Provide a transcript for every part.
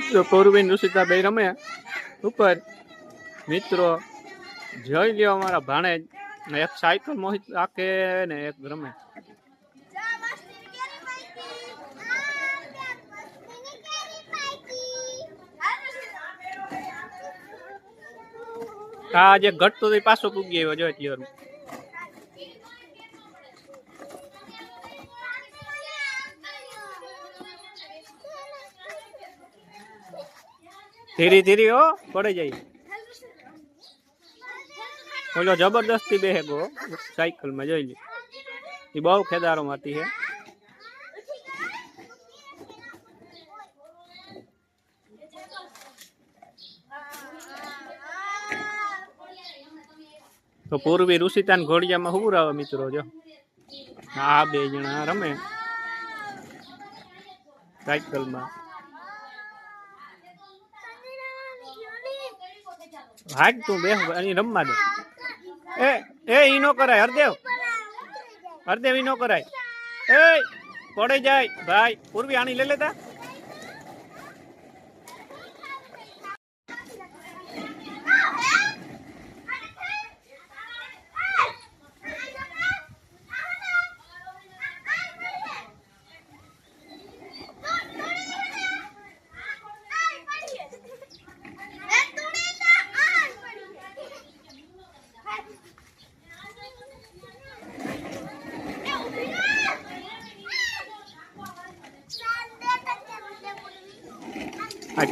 તો પૂર્વીન ઋષિતા બે રમે ઉપર મિત્રો જોઈ લ્યો અમારા ભાણે એક સાયકલ મોહિત રાખે ને એક રમે આ જે ઘટતો પાછો પૂગી આવ્યો જો એટલી વાર ધીરે ધીરે હો પડે જાય ઓલો જબરદસ્તી બેહે ગો સાયકલ માં જોઈ લે એ બહુ ખેદારો મારતી છે તો પૂર્વી ઋષિતા ઘોડિયામાં હું આવે મિત્રો જો આ બે જણા રમે સાયકલમાં હાટ તું બે રમવા દે એ ઈ નો કરાય હરદેવ ઈ નો કરાય એ પડે જાય ભાઈ પૂર્વી આની લઈ લેતા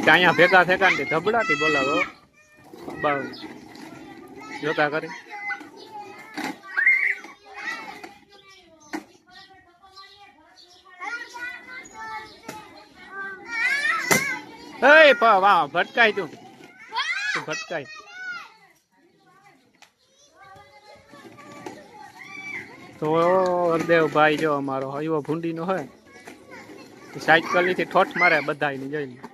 અહીંયા ભેગા થેકા ને ધબડાટી બોલાવો જોતા કરી વાહ ભટકાય તું ભટકાય તો હરદેવ ભાઈ જો અમારો હૈવો ભૂંડી નો હોય સાયકલ ની થી ઠોઠ મારે બધા જોઈ